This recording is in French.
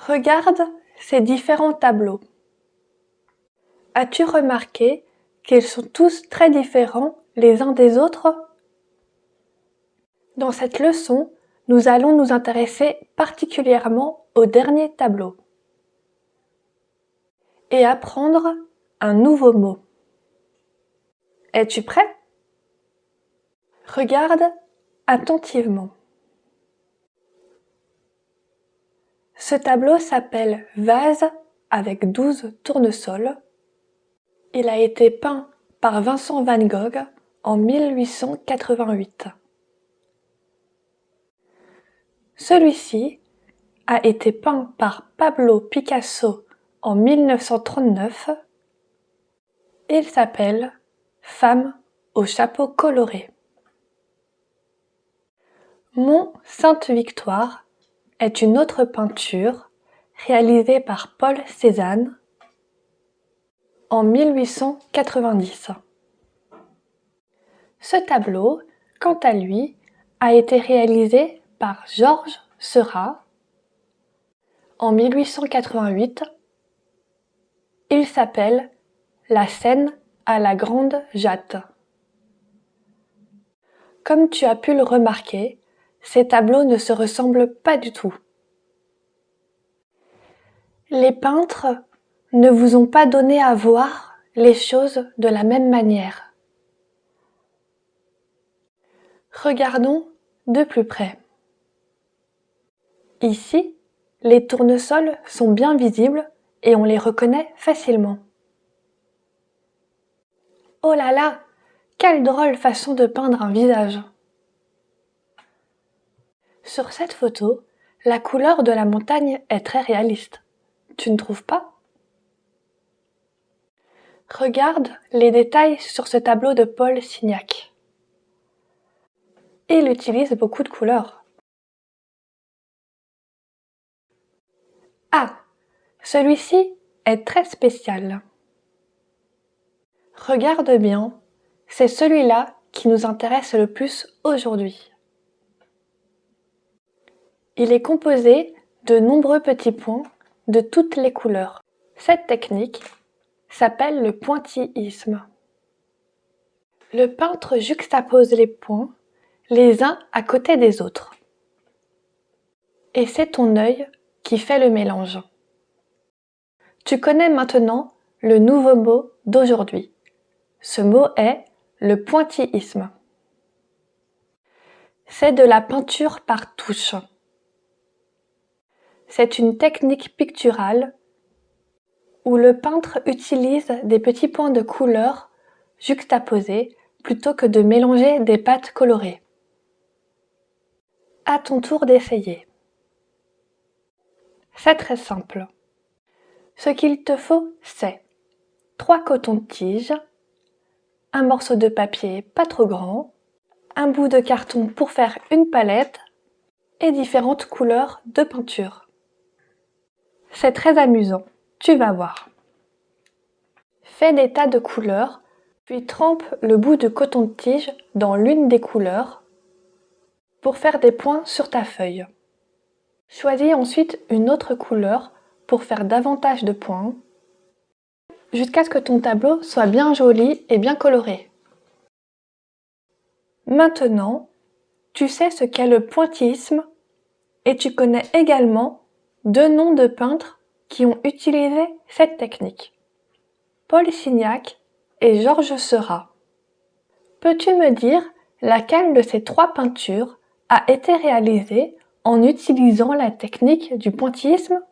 Regarde ces différents tableaux. As-tu remarqué qu'ils sont tous très différents les uns des autres? Dans cette leçon, nous allons nous intéresser particulièrement au dernier tableau et apprendre un nouveau mot. Es-tu prêt? Regarde attentivement. Ce tableau s'appelle Vase avec 12 tournesols. Il a été peint par Vincent van Gogh en 1888. Celui-ci a été peint par Pablo Picasso en 1939. Il s'appelle Femme au chapeau coloré. Mont Sainte-Victoire est une autre peinture réalisée par Paul Cézanne en 1890. Ce tableau, quant à lui, a été réalisé par Georges Seurat en 1888. Il s'appelle La scène à la grande jatte. Comme tu as pu le remarquer, ces tableaux ne se ressemblent pas du tout. Les peintres ne vous ont pas donné à voir les choses de la même manière. Regardons de plus près. Ici, les tournesols sont bien visibles et on les reconnaît facilement. Oh là là, quelle drôle façon de peindre un visage! Sur cette photo, la couleur de la montagne est très réaliste. Tu ne trouves pas? Regarde les détails sur ce tableau de Paul Signac. Il utilise beaucoup de couleurs. Ah, celui-ci est très spécial. Regarde bien, c'est celui-là qui nous intéresse le plus aujourd'hui. Il est composé de nombreux petits points de toutes les couleurs. Cette technique s'appelle le pointillisme. Le peintre juxtapose les points les uns à côté des autres. Et c'est ton œil qui fait le mélange. Tu connais maintenant le nouveau mot d'aujourd'hui. Ce mot est le pointillisme. C'est de la peinture par touche. C'est une technique picturale où le peintre utilise des petits points de couleur juxtaposés plutôt que de mélanger des pâtes colorées. À ton tour d'essayer. C'est très simple. Ce qu'il te faut, c'est 3 cotons-tiges, un morceau de papier pas trop grand, un bout de carton pour faire une palette et différentes couleurs de peinture. C'est très amusant, tu vas voir. Fais des tas de couleurs, puis trempe le bout de coton-tige dans l'une des couleurs pour faire des points sur ta feuille. Choisis ensuite une autre couleur pour faire davantage de points, jusqu'à ce que ton tableau soit bien joli et bien coloré. Maintenant, tu sais ce qu'est le pointillisme et tu connais également 2 noms de peintres qui ont utilisé cette technique. Paul Signac et Georges Seurat. Peux-tu me dire laquelle de ces 3 peintures a été réalisée en utilisant la technique du pointillisme?